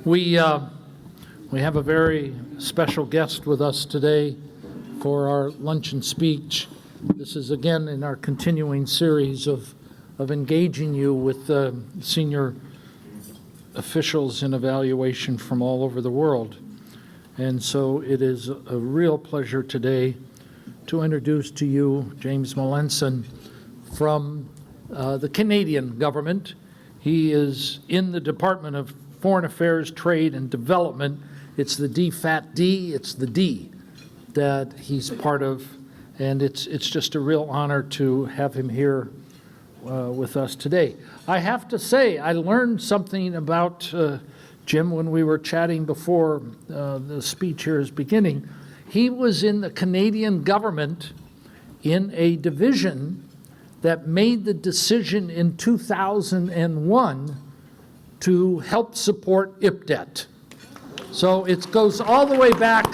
We have a very special guest with us today for our luncheon speech. This is again in our continuing series of engaging you with senior officials in evaluation from all over the world. And so it is a real pleasure today to introduce to you James Melanson from the Canadian government. He is in the Department of Foreign Affairs, Trade and Development. It's the DFATD, it's the D that he's part of, and it's just a real honor to have him here with us today. I have to say, I learned something about Jim when we were chatting before the speech here is beginning. He was in the Canadian government in a division that made the decision in 2001 to help support IPDET. So it goes all the way back.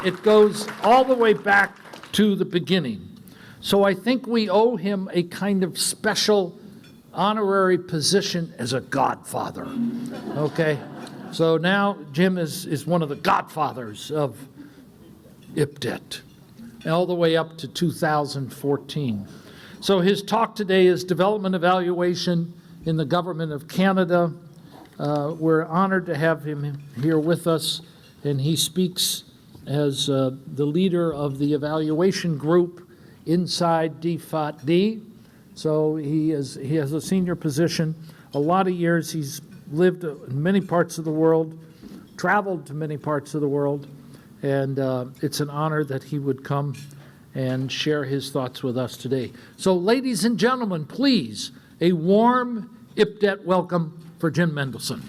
It goes all the way back to the beginning. So I think we owe him a kind of special honorary position as a godfather. Okay? So now Jim is one of the godfathers of IPDET, all the way up to 2014. So his talk today is Development Evaluation in the Government of Canada. We're honored to have him here with us, and he speaks as the leader of the evaluation group inside DFATD. So he has a senior position. A lot of years he's lived in many parts of the world, traveled to many parts of the world, and it's an honor that he would come and share his thoughts with us today. So ladies and gentlemen, please, a warm IPDET welcome for Jim Melanson.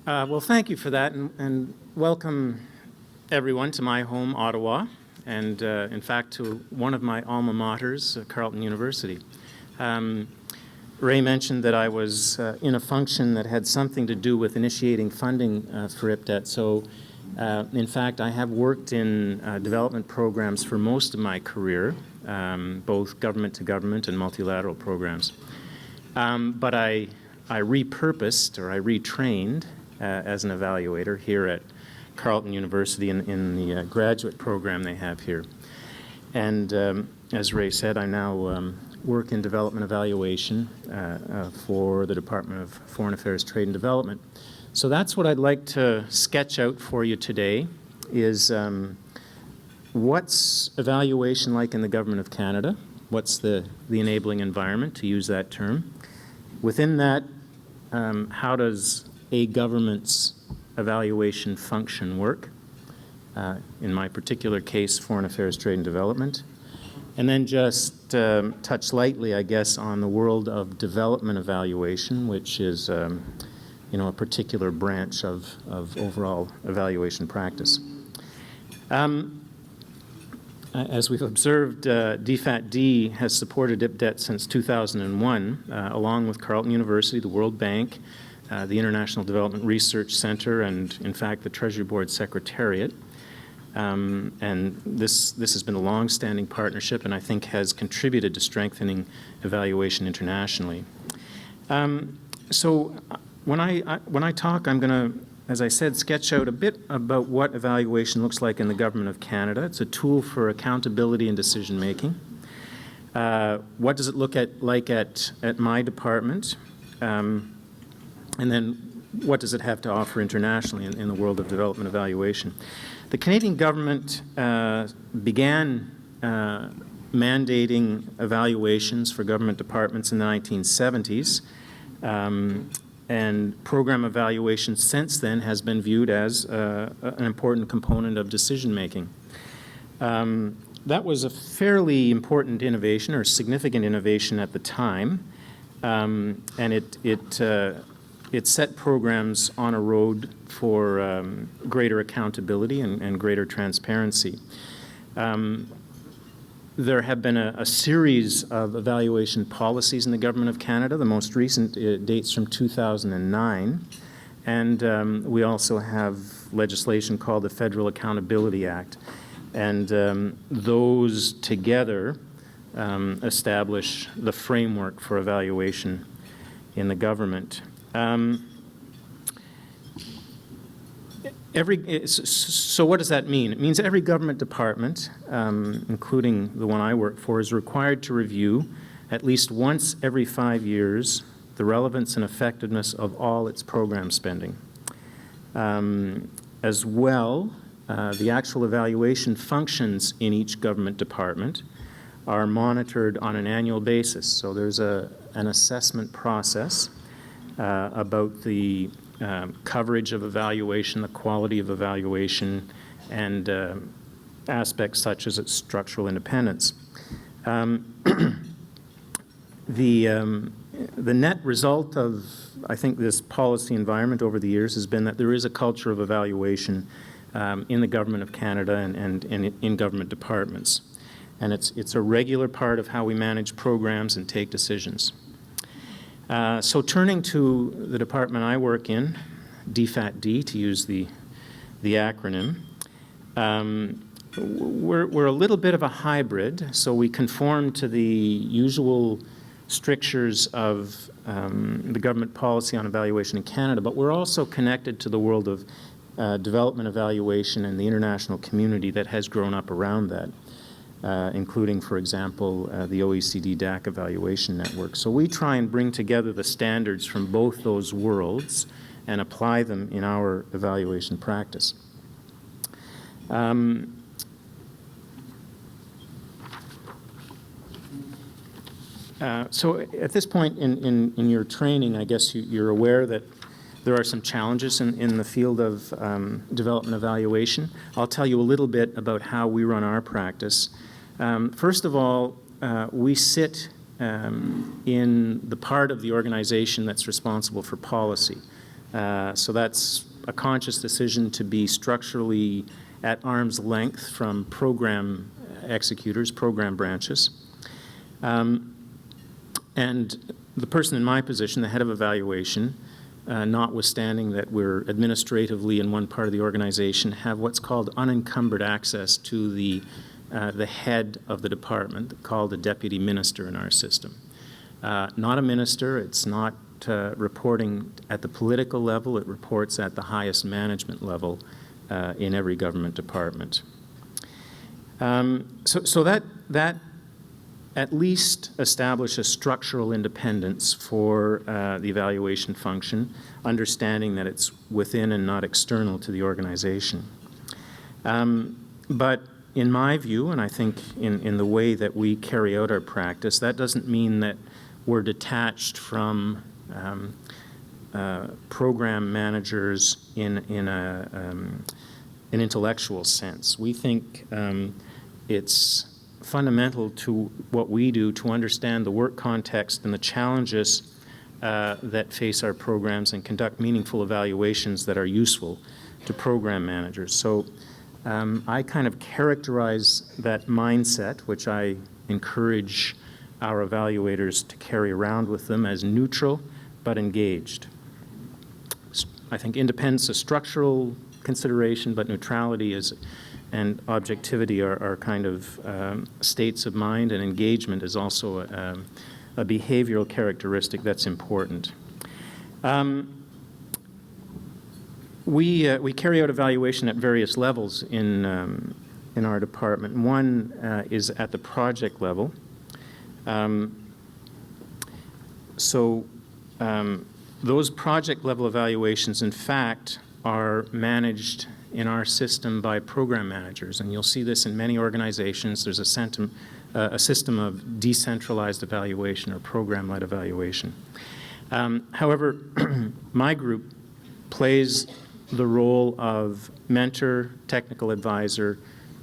Well, thank you for that, and welcome everyone to my home, Ottawa, and in fact to one of my alma maters, Carleton University. Ray mentioned that I was in a function that had something to do with initiating funding for IPDET, so in fact I have worked in development programs for most of my career, both government to government and multilateral programs. But I repurposed, or I retrained as an evaluator here at Carleton University in the graduate program they have here. And as Ray said, I now work in development evaluation for the Department of Foreign Affairs, Trade and Development. So that's what I'd like to sketch out for you today is what's evaluation like in the Government of Canada? What's the enabling environment, to use that term? Within that, how does a government's evaluation function work? In my particular case, Foreign Affairs, Trade and Development. And then just touch lightly, I guess, on the world of development evaluation, which is a particular branch of overall evaluation practice. As we've observed, DFATD has supported IPDET since 2001, along with Carleton University, the World Bank, the International Development Research Center, and in fact the Treasury Board Secretariat. And this has been a long-standing partnership, and I think has contributed to strengthening evaluation internationally. So when I talk, I'm going to, as I said, sketch out a bit about what evaluation looks like in the Government of Canada. It's a tool for accountability and decision-making. What does it look like at my department? And then what does it have to offer internationally in the world of development evaluation? The Canadian government began mandating evaluations for government departments in the 1970s, and program evaluation since then has been viewed as an important component of decision-making. That was a fairly important innovation, or significant innovation at the time, and it set programs on a road for greater accountability and greater transparency. There have been a series of evaluation policies in the Government of Canada. The most recent dates from 2009. And we also have legislation called the Federal Accountability Act. those together establish the framework for evaluation in the government. So what does that mean? It means every government department, including the one I work for, is required to review at least once every 5 years the relevance and effectiveness of all its program spending. As well, the actual evaluation functions in each government department are monitored on an annual basis. So there's an assessment process about the coverage of evaluation, the quality of evaluation, and aspects such as its structural independence. The net result of, I think, this policy environment over the years has been that there is a culture of evaluation in the Government of Canada and in government departments. And it's a regular part of how we manage programs and take decisions. So turning to the department I work in, DFATD, to use the acronym, we're a little bit of a hybrid, so we conform to the usual strictures of the government policy on evaluation in Canada, but we're also connected to the world of development evaluation and the international community that has grown up around that, including, for example, the OECD DAC Evaluation Network. So we try and bring together the standards from both those worlds and apply them in our evaluation practice. So at this point in your training, I guess you're aware that there are some challenges in the field of development evaluation. I'll tell you a little bit about how we run our practice. First of all, we sit in the part of the organization that's responsible for policy. So that's a conscious decision to be structurally at arm's length from program executors, program branches. And the person in my position, the head of evaluation, notwithstanding that we're administratively in one part of the organization, have what's called unencumbered access to the head of the department, called a deputy minister in our system. Not a minister, it's not reporting at the political level, it reports at the highest management level in every government department. So that at least establish a structural independence for the evaluation function, understanding that it's within and not external to the organization. But in my view, and I think in the way that we carry out our practice, that doesn't mean that we're detached from program managers in an intellectual sense. We think it's fundamental to what we do to understand the work context and the challenges that face our programs and conduct meaningful evaluations that are useful to program managers. So I kind of characterize that mindset, which I encourage our evaluators to carry around with them, as neutral but engaged. I think independence is a structural consideration, but neutrality is and objectivity are kind of states of mind, and engagement is also a behavioral characteristic that's important. We carry out evaluation at various levels in our department. One is at the project level. Those project level evaluations, in fact, are managed in our system by program managers, and you'll see this in many organizations. There's a system of decentralized evaluation or program-led evaluation. However, my group plays the role of mentor, technical advisor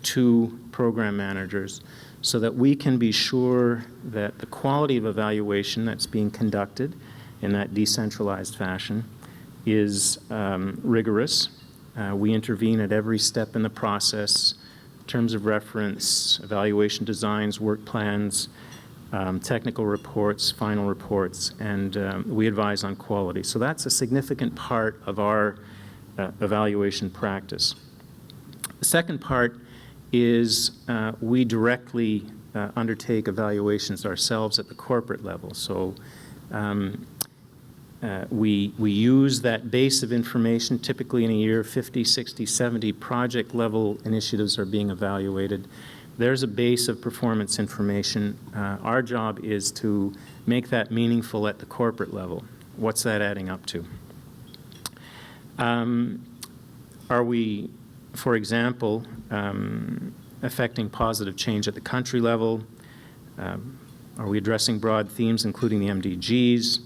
to program managers so that we can be sure that the quality of evaluation that's being conducted in that decentralized fashion is rigorous. We intervene at every step in the process, terms of reference, evaluation designs, work plans, technical reports, final reports, and we advise on quality. So that's a significant part of our evaluation practice. The second part is we directly undertake evaluations ourselves at the corporate level. So we use that base of information. Typically in a year, 50, 60, 70 project level initiatives are being evaluated. There's a base of performance information. Our job is to make that meaningful at the corporate level. What's that adding up to? Are we, for example, affecting positive change at the country level? Are we addressing broad themes, including the MDGs?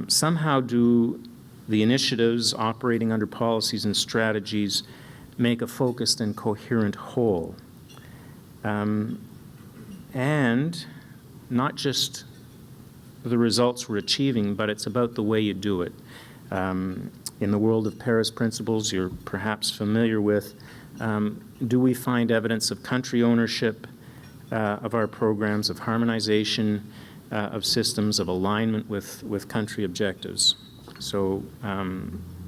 Somehow do the initiatives operating under policies and strategies make a focused and coherent whole? And not just the results we're achieving, but it's about the way you do it. In the world of Paris principles you're perhaps familiar with, do we find evidence of country ownership of our programs, of harmonization of systems, of alignment with country objectives? So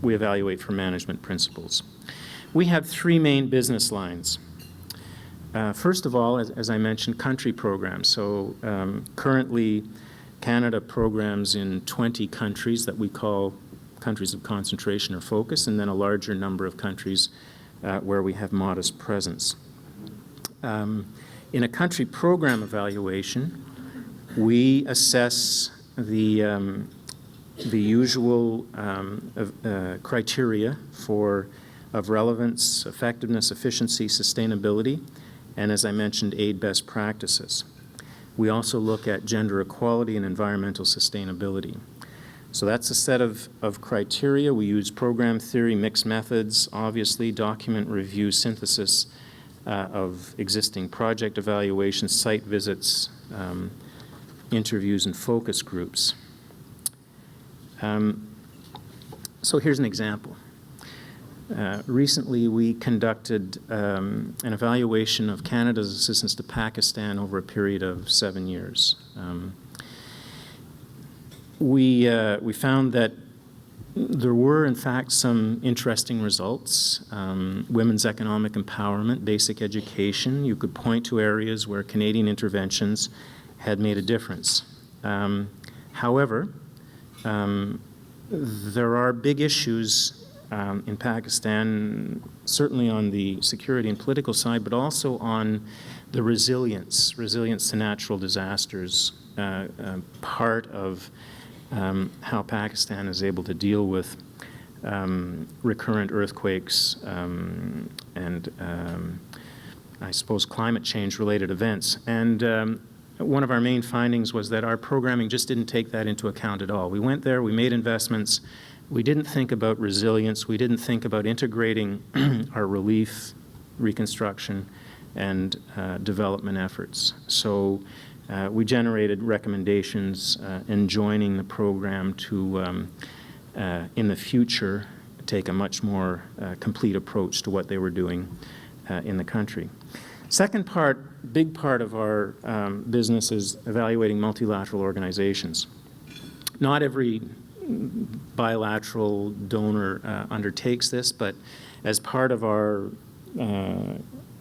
we evaluate for management principles. We have three main business lines. First of all, as I mentioned, country programs. So currently, Canada programs in 20 countries that we call countries of concentration or focus, and then a larger number of countries where we have modest presence. In a country program evaluation, we assess the usual criteria of relevance, effectiveness, efficiency, sustainability, and as I mentioned, aid best practices. We also look at gender equality and environmental sustainability. So that's a set of criteria. We use program theory, mixed methods, obviously, document review, synthesis of existing project evaluations, site visits, interviews, and focus groups. So here's an example. Recently, we conducted an evaluation of Canada's assistance to Pakistan over a period of 7 years. We found that there were, in fact, some interesting results. Women's economic empowerment, basic education. You could point to areas where Canadian interventions had made a difference. However, there are big issues in Pakistan, certainly on the security and political side, but also on the resilience to natural disasters, part of how Pakistan is able to deal with recurrent earthquakes and I suppose climate change related events. And one of our main findings was that our programming just didn't take that into account at all. We went there, we made investments, we didn't think about resilience, we didn't think about integrating our relief, reconstruction, and development efforts. So we generated recommendations in joining the program to, in the future, take a much more complete approach to what they were doing in the country. Second part, big part of our business is evaluating multilateral organizations. Not every bilateral donor undertakes this, but as part of our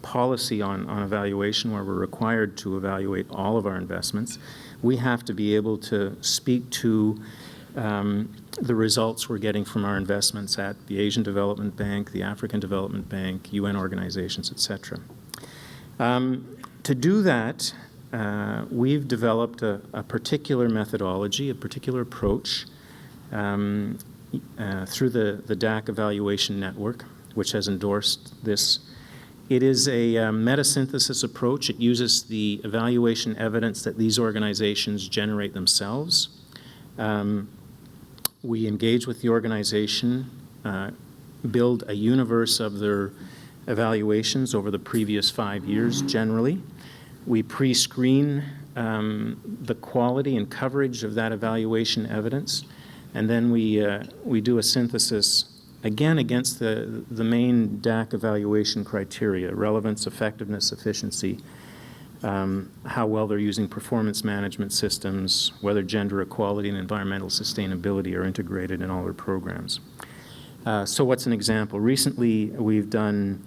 policy on evaluation, where we're required to evaluate all of our investments, we have to be able to speak to the results we're getting from our investments at the Asian Development Bank, the African Development Bank, UN organizations, etc. To do that, we've developed a particular methodology, a particular approach through the DAC Evaluation Network, which has endorsed this. It is a meta-synthesis approach. It uses the evaluation evidence that these organizations generate themselves. We engage with the organization, build a universe of their evaluations over the previous 5 years generally. We pre-screen the quality and coverage of that evaluation evidence, and then we do a synthesis again against the main DAC evaluation criteria: relevance, effectiveness, efficiency, how well they're using performance management systems, whether gender equality and environmental sustainability are integrated in all their programs. So what's an example? Recently, we've done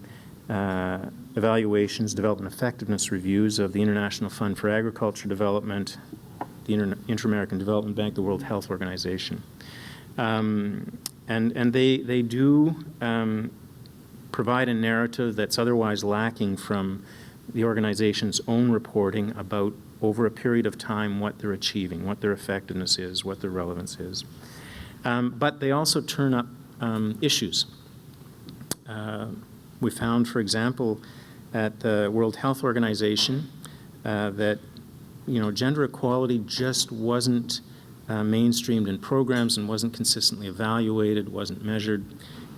evaluations, development effectiveness reviews of the International Fund for Agriculture Development, the Inter-American Development Bank, the World Health Organization. And they do provide a narrative that's otherwise lacking from the organization's own reporting about, over a period of time, what they're achieving, what their effectiveness is, what their relevance is. But they also turn up issues. We found, for example, at the World Health Organization that gender equality just wasn't mainstreamed in programs and wasn't consistently evaluated, wasn't measured.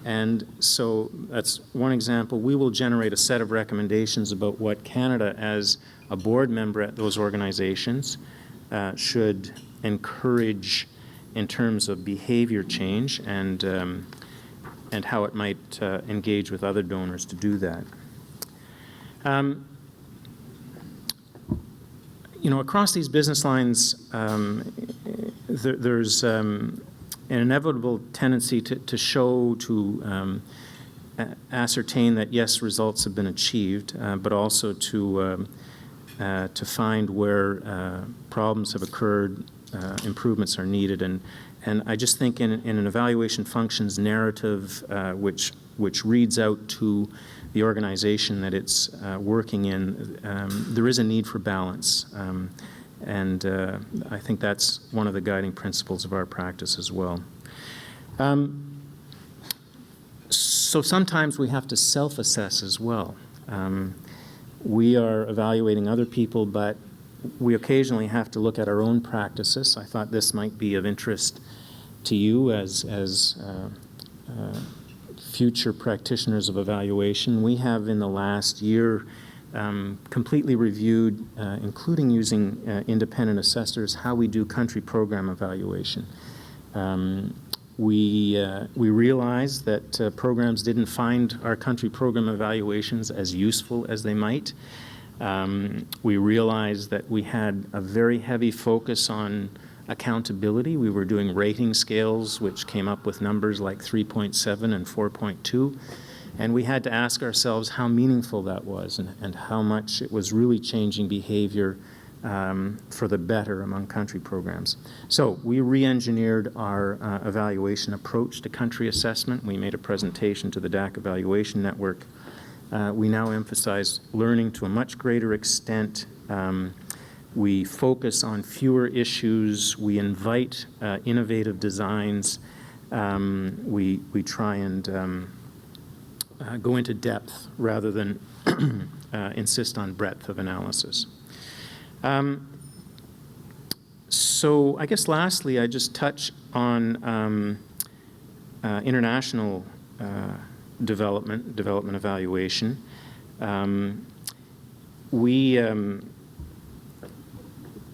And so that's one example. We will generate a set of recommendations about what Canada, as a board member at those organizations, should encourage in terms of behavior change and how it might engage with other donors to do that. Across these business lines, there's an inevitable tendency to show, to ascertain that, yes, results have been achieved, but also to find where problems have occurred, improvements are needed. And I just think in an evaluation functions narrative which reads out to the organization that it's working in, there is a need for balance. And I think that's one of the guiding principles of our practice as well. So sometimes we have to self-assess as well. We are evaluating other people, but we occasionally have to look at our own practices. I thought this might be of interest to you as future practitioners of evaluation. We have in the last year completely reviewed, including using independent assessors, how we do country program evaluation. We realized that programs didn't find our country program evaluations as useful as they might. We realized that we had a very heavy focus on accountability. We were doing rating scales which came up with numbers like 3.7 and 4.2. And we had to ask ourselves how meaningful that was and how much it was really changing behavior for the better among country programs. So we re-engineered our evaluation approach to country assessment. We made a presentation to the DAC Evaluation Network. We now emphasize learning to a much greater extent. We focus on fewer issues. We invite innovative designs. We try and go into depth rather than insist on breadth of analysis. So I guess lastly, I just touch on international development evaluation.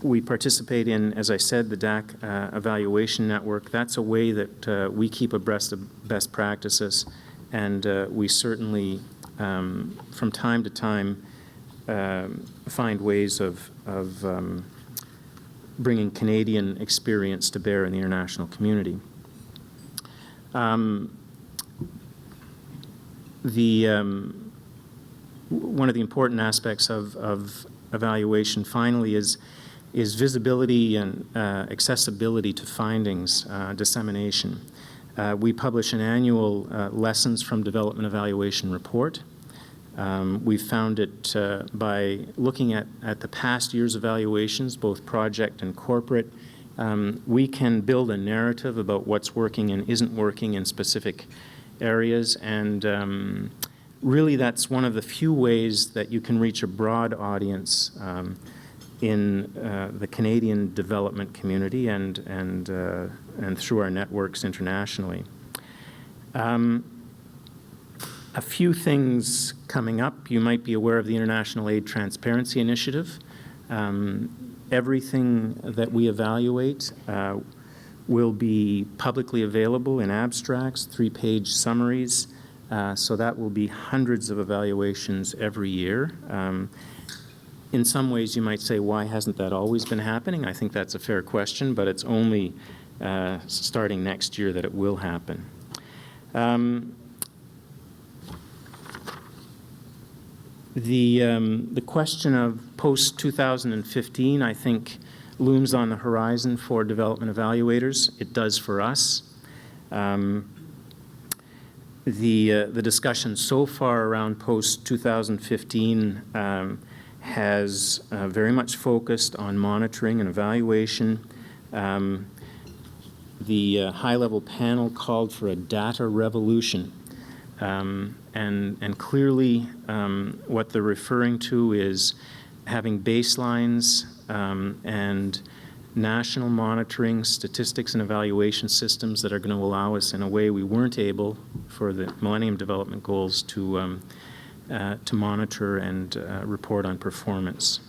We participate in, as I said, the DAC Evaluation Network. That's a way that we keep abreast of best practices, and we certainly, from time to time, find ways of bringing Canadian experience to bear in the international community. One of the important aspects of evaluation, finally, is visibility and accessibility to findings, dissemination. We publish an annual Lessons from Development Evaluation report. We found it by looking at the past year's evaluations, both project and corporate. We can build a narrative about what's working and isn't working in specific areas, and really that's one of the few ways that you can reach a broad audience in the Canadian development community and through our networks internationally. A few things coming up. You might be aware of the International Aid Transparency Initiative. Everything that we evaluate will be publicly available in abstracts, 3-page summaries. So that will be hundreds of evaluations every year. In some ways, you might say, why hasn't that always been happening? I think that's a fair question, but it's only starting next year that it will happen. The question of post-2015, I think, looms on the horizon for development evaluators. It does for us. The discussion so far around post-2015 has very much focused on monitoring and evaluation. The high-level panel called for a data revolution. And clearly what they're referring to is having baselines and national monitoring, statistics and evaluation systems that are going to allow us in a way we weren't able for the Millennium Development Goals to monitor and report on performance.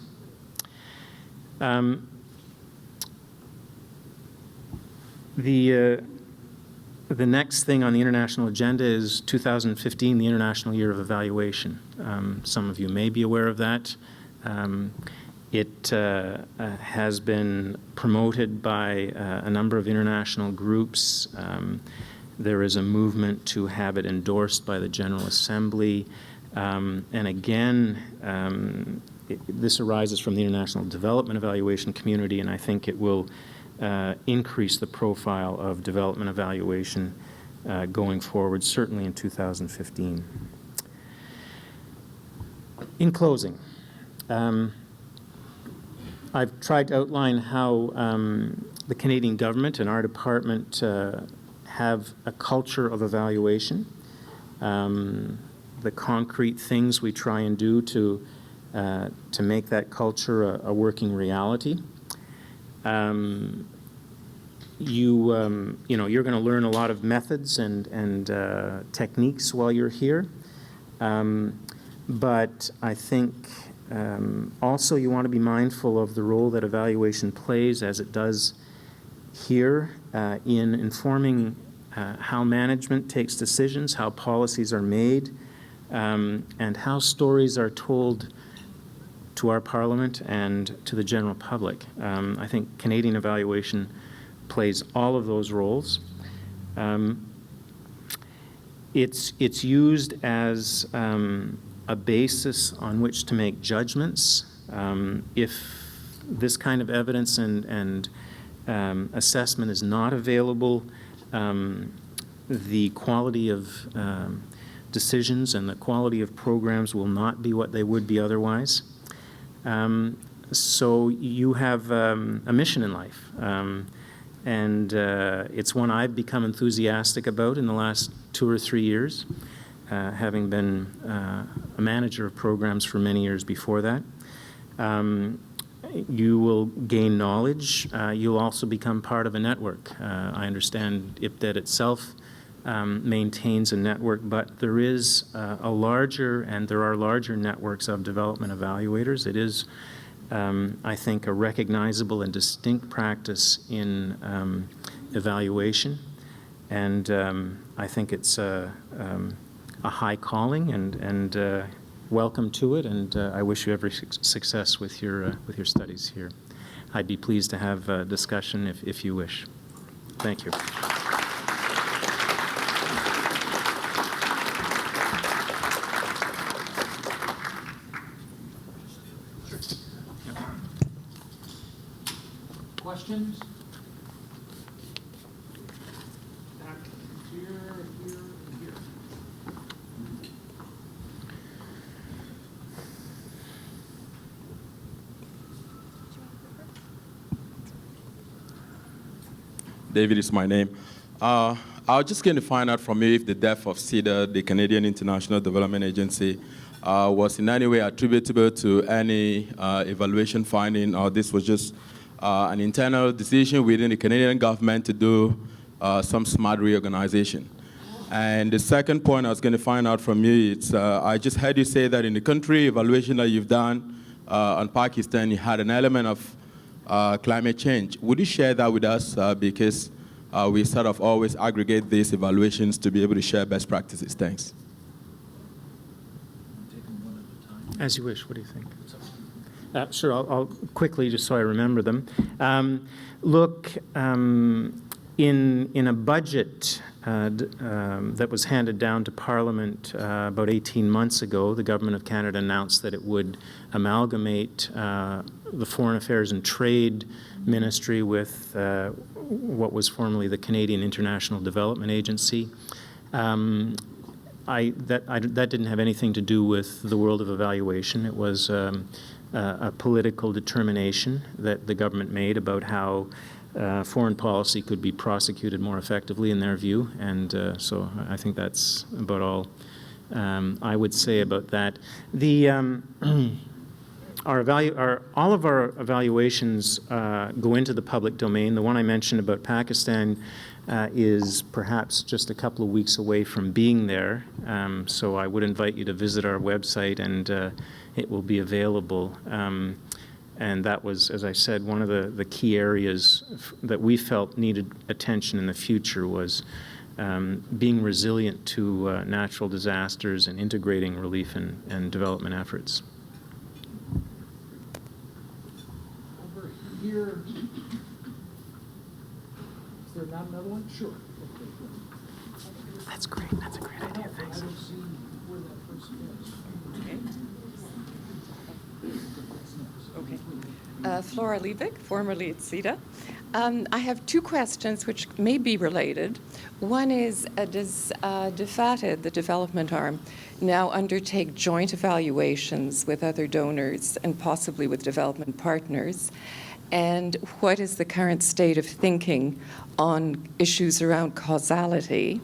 The next thing on the international agenda is 2015, the International Year of Evaluation. Some of you may be aware of that. It has been promoted by a number of international groups. There is a movement to have it endorsed by the General Assembly. And again, this arises from the international development evaluation community, and I think it will increase the profile of development evaluation going forward, certainly in 2015. In closing, I've tried to outline how the Canadian government and our department have a culture of evaluation, the concrete things we try and do to make that culture a working reality. You're going to learn a lot of methods and techniques while you're here, but I think also you want to be mindful of the role that evaluation plays, as it does here, in informing how management takes decisions, how policies are made, and how stories are told to our Parliament and to the general public. I think Canadian evaluation plays all of those roles. It's used as a basis on which to make judgments. If this kind of evidence and assessment is not available, the quality of decisions and the quality of programs will not be what they would be otherwise. So you have a mission in life, and it's one I've become enthusiastic about in the last 2 or 3 years, having been a manager of programs for many years before that. You will gain knowledge. You'll also become part of a network. I understand IPDET itself maintains a network, but there is a larger, and there are larger networks of development evaluators. It is, I think, a recognizable and distinct practice in evaluation, and I think it's a high calling, and welcome to it, and I wish you every success with your studies here. I'd be pleased to have a discussion if you wish. Thank you. Questions? Back here, here, and here. David is my name. I was just going to find out from you if the death of CEDA, the Canadian International Development Agency, was in any way attributable to any evaluation finding, or this was just an internal decision within the Canadian government to do some smart reorganization. And the second point I was going to find out from you is, I just heard you say that in the country evaluation that you've done on Pakistan, you had an element of climate change. Would you share that with us? Because we sort of always aggregate these evaluations to be able to share best practices. Thanks. As you wish. What do you think? Sure, I'll quickly, just so I remember them. Look, In a budget that was handed down to Parliament about 18 months ago, the Government of Canada announced that it would amalgamate the Foreign Affairs and Trade Ministry with what was formerly the Canadian International Development Agency. That didn't have anything to do with the world of evaluation. It was a political determination that the government made about how foreign policy could be prosecuted more effectively in their view, and so I think that's about all I would say about that. All of our evaluations go into the public domain. The one I mentioned about Pakistan is perhaps just a couple of weeks away from being there, so I would invite you to visit our website, and it will be available. And that was, as I said, one of the key areas that we felt needed attention in the future was being resilient to natural disasters and integrating relief and development efforts. Over here. Is there not another one? Sure. That's great. That's a great idea. Thanks. I don't see where that person is. Okay. Flora Liebig, formerly at CETA. I have two questions which may be related. One is, does DFATD, the development arm, now undertake joint evaluations with other donors and possibly with development partners? And what is the current state of thinking on issues around causality,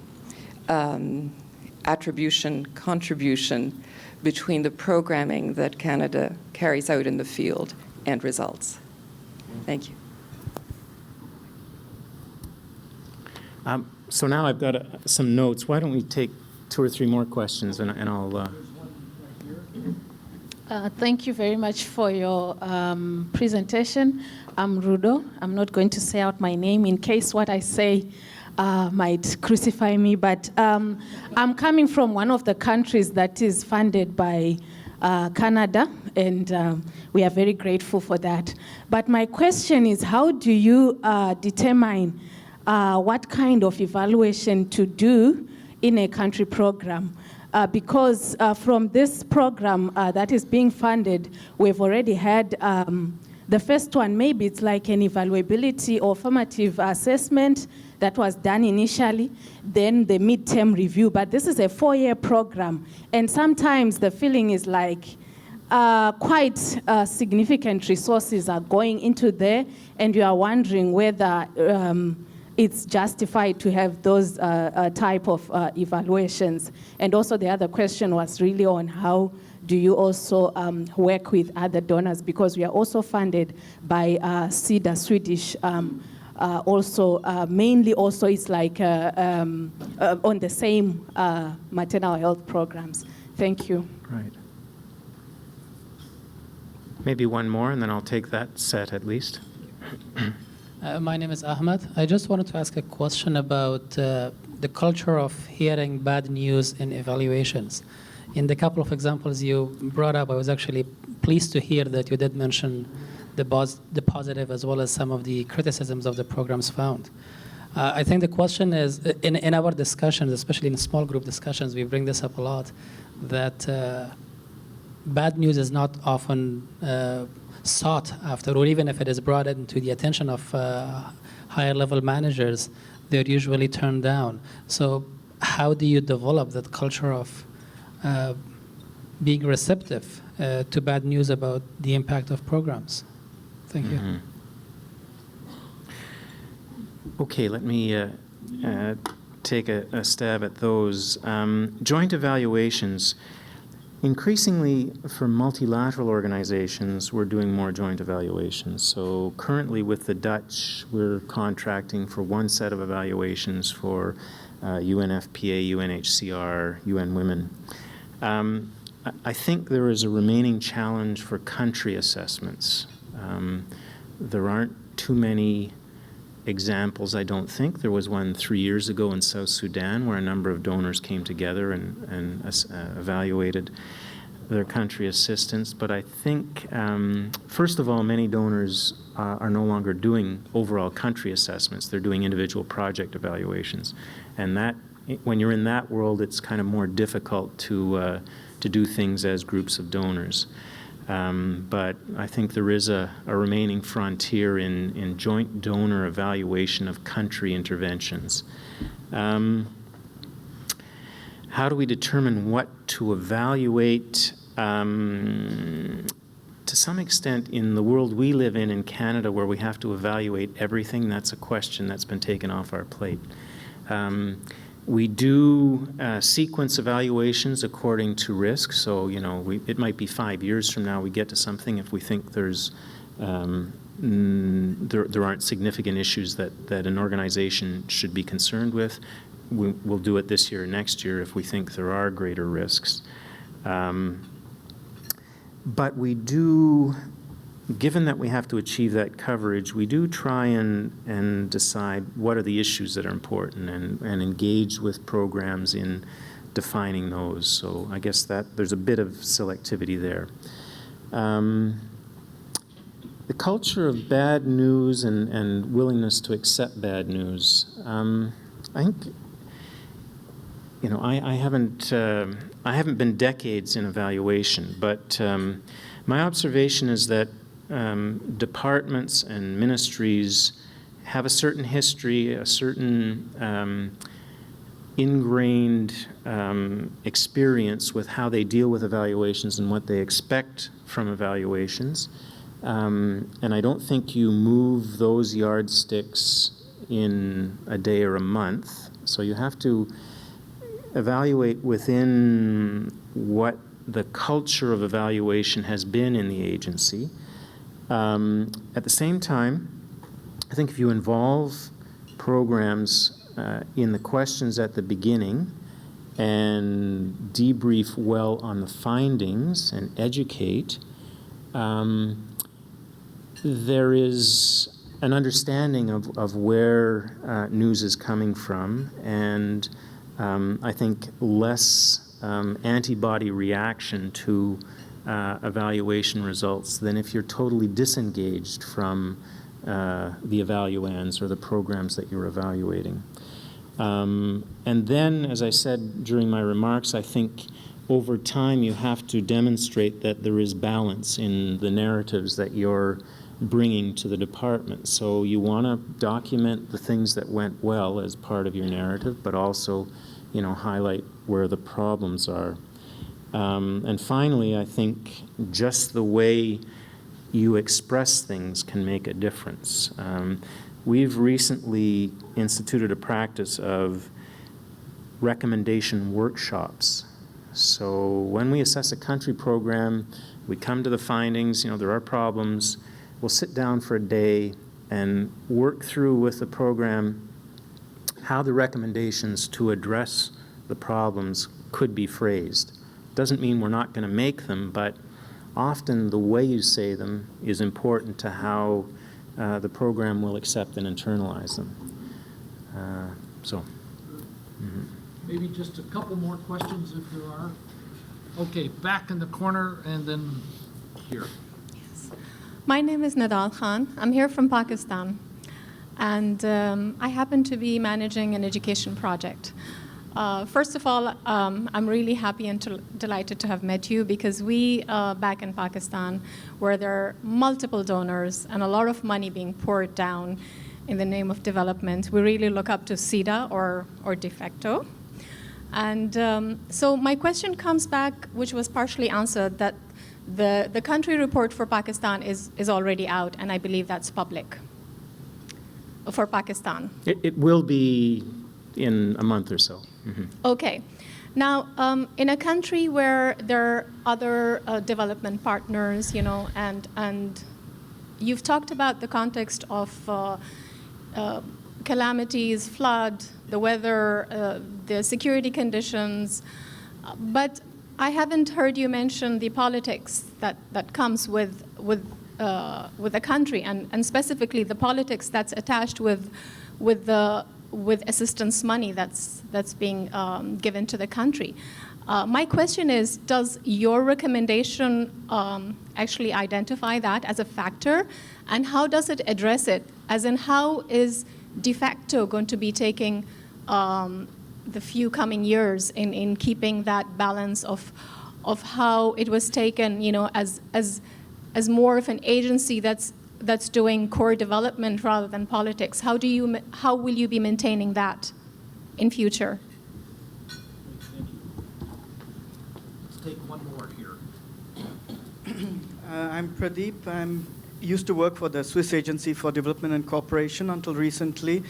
attribution, contribution between the programming that Canada carries out in the field and results? Thank you. So now I've got some notes. Why don't we take 2 or 3 more questions, and I'll... Thank you very much for your presentation. I'm Rudo. I'm not going to say out my name in case what I say might crucify me, but I'm coming from one of the countries that is funded by Canada, and we are very grateful for that. But my question is, how do you determine what kind of evaluation to do in a country program? Because from this program that is being funded, we've already had the first one. Maybe it's like an evaluability or formative assessment that was done initially, then the midterm review. But this is a 4-year program, and sometimes the feeling is like quite significant resources are going into there, and you are wondering whether it's justified to have those type of evaluations. And also the other question was really on how do you also work with other donors, because we are also funded by CEDA, Swedish, also mainly also it's like on the same maternal health programs. Thank you. Right. Maybe one more, and then I'll take that set at least. My name is Ahmed. I just wanted to ask a question about the culture of hearing bad news in evaluations. In the couple of examples you brought up, I was actually pleased to hear that you did mention the positive as well as some of the criticisms of the programs found. I think the question is, in our discussions, especially in small group discussions, we bring this up a lot, that bad news is not often sought after, or even if it is brought into the attention of higher level managers, they're usually turned down. So how do you develop that culture of being receptive to bad news about the impact of programs? Thank you. Mm-hmm. Okay, let me take a stab at those. Joint evaluations. Increasingly, for multilateral organizations, we're doing more joint evaluations. So currently with the Dutch, we're contracting for one set of evaluations for UNFPA, UNHCR, UN Women. I think there is a remaining challenge for country assessments. There aren't too many examples, I don't think. There was one 3 years ago in South Sudan where a number of donors came together and evaluated. their country assistance, but I think, first of all, many donors are no longer doing overall country assessments. They're doing individual project evaluations. And that, when you're in that world, it's kind of more difficult to do things as groups of donors. But I think there is a remaining frontier in joint donor evaluation of country interventions. How do we determine what to evaluate? To some extent, in the world we live in Canada, where we have to evaluate everything, that's a question that's been taken off our plate. We do sequence evaluations according to risk. So, you know, it might be 5 years from now we get to something if we think there's there aren't significant issues that an organization should be concerned with. We'll do it this year or next year if we think there are greater risks. But we do, given that we have to achieve that coverage, we do try and decide what are the issues that are important and engage with programs in defining those. So I guess that there's a bit of selectivity there. The culture of bad news and willingness to accept bad news. I think, you know, I haven't been decades in evaluation, but my observation is that departments and ministries have a certain history, a certain ingrained experience with how they deal with evaluations and what they expect from evaluations. And I don't think you move those yardsticks in a day or a month. So you have to evaluate within what the culture of evaluation has been in the agency. At the same time, I think if you involve programs in the questions at the beginning and debrief well on the findings and educate, there is an understanding of where news is coming from, and I think less antibody reaction to evaluation results than if you're totally disengaged from the evaluands or the programs that you're evaluating. And then, as I said during my remarks, I think over time you have to demonstrate that there is balance in the narratives that you're bringing to the department. So you want to document the things that went well as part of your narrative, but also, you know, highlight where the problems are. And finally, I think just the way you express things can make a difference. We've recently instituted a practice of recommendation workshops. So when we assess a country program, we come to the findings, you know, there are problems. We'll sit down for a day and work through with the program how the recommendations to address the problems could be phrased. Doesn't mean we're not going to make them, but often the way you say them is important to how the program will accept and internalize them. Maybe just a couple more questions if there are. Okay, back in the corner and then here. My name is Nadal Khan. I'm here from Pakistan. And I happen to be managing an education project. First of all, I'm really happy and delighted to have met you, because we, back in Pakistan, where there are multiple donors and a lot of money being poured down in the name of development, we really look up to CEDA or de facto. And so my question comes back, which was partially answered, that the country report for Pakistan is already out, and I believe that's public for Pakistan. It will be in a month or so. Mm-hmm. Okay. Now, in a country where there are other development partners, you know, and you've talked about the context of calamities, flood, the weather, the security conditions, but I haven't heard you mention the politics that comes with the country, and specifically the politics that's attached with assistance money that's being given to the country. My question is, does your recommendation actually identify that as a factor? And how does it address it? As in, how is de facto going to be taking the few coming years in keeping that balance of how it was taken, as more of an agency that's doing core development rather than politics? How will you be maintaining that in future? Let's take one more here. I'm Pradeep. I used to work for the Swiss Agency for Development and Cooperation until recently.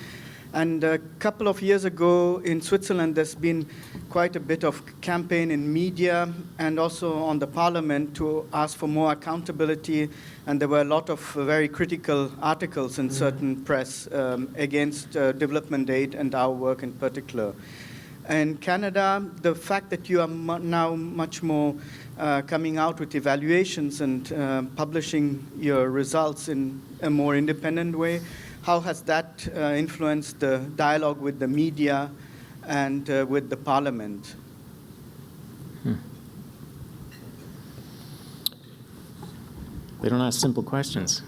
And a couple of years ago in Switzerland, there's been quite a bit of campaign in media and also on the parliament to ask for more accountability. And there were a lot of very critical articles in certain press against development aid and our work in particular. In Canada, the fact that you are now much more coming out with evaluations and publishing your results in a more independent way, how has that influenced the dialogue with the media and with the parliament? They don't ask simple questions.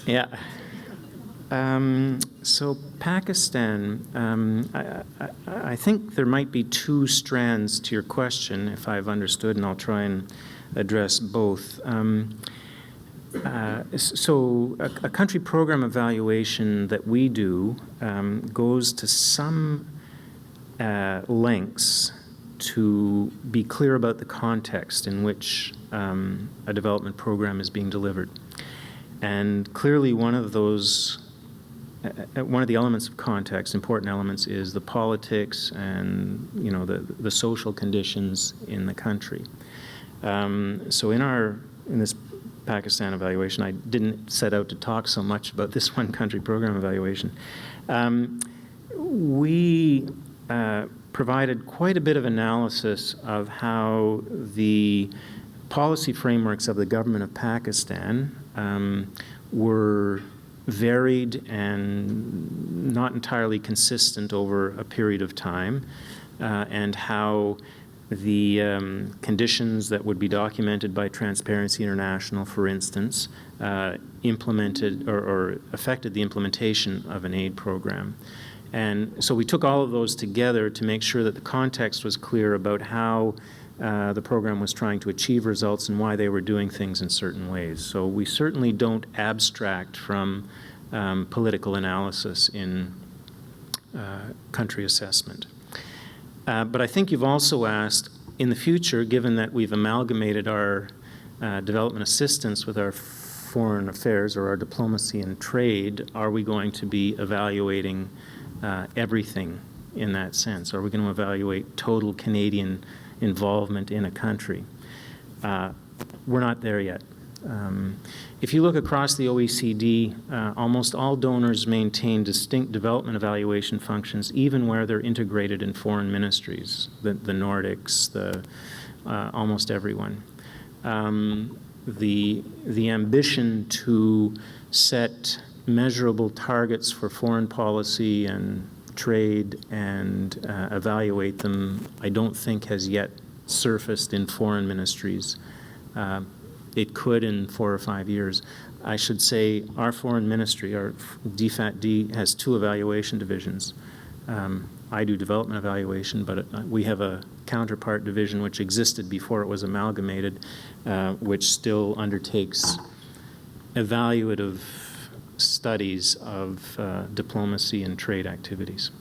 Yeah. So Pakistan, I think there might be two strands to your question, if I've understood, and I'll try and address both. So a country program evaluation that we do goes to some lengths to be clear about the context in which a development program is being delivered. And clearly one of the elements of context, important elements, is the politics and the social conditions in the country. So in this Pakistan evaluation, I didn't set out to talk so much about this one country program evaluation. We provided quite a bit of analysis of how the policy frameworks of the government of Pakistan were varied and not entirely consistent over a period of time, and how the conditions that would be documented by Transparency International, for instance, implemented or affected the implementation of an aid program. And so we took all of those together to make sure that the context was clear about how the program was trying to achieve results and why they were doing things in certain ways. So we certainly don't abstract from political analysis in country assessment. But I think you've also asked, in the future, given that we've amalgamated our development assistance with our foreign affairs or our diplomacy and trade, are we going to be evaluating everything in that sense? Are we going to evaluate total Canadian involvement in a country? We're not there yet. If you look across the OECD, almost all donors maintain distinct development evaluation functions, even where they're integrated in foreign ministries, the Nordics, almost everyone. The ambition to set measurable targets for foreign policy and trade and evaluate them, I don't think has yet surfaced in foreign ministries. It could in 4 or 5 years. I should say our foreign ministry, our DFATD, has 2 evaluation divisions. I do development evaluation, but we have a counterpart division which existed before it was amalgamated, which still undertakes evaluative studies of diplomacy and trade activities.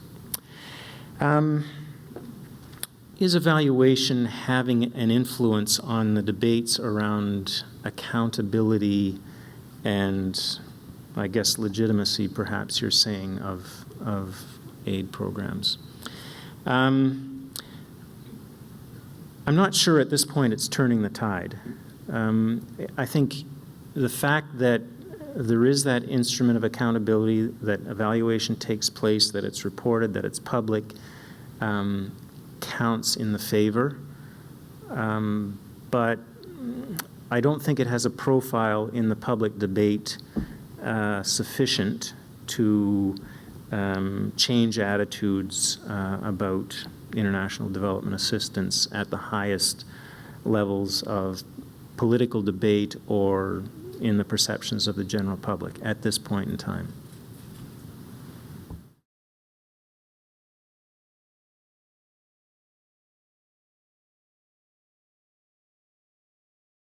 Is evaluation having an influence on the debates around accountability and, I guess, legitimacy, perhaps you're saying, of aid programs? I'm not sure at this point it's turning the tide. I think the fact that there is that instrument of accountability, that evaluation takes place, that it's reported, that it's public, counts in the favor, but I don't think it has a profile in the public debate sufficient to change attitudes about international development assistance at the highest levels of political debate or in the perceptions of the general public at this point in time.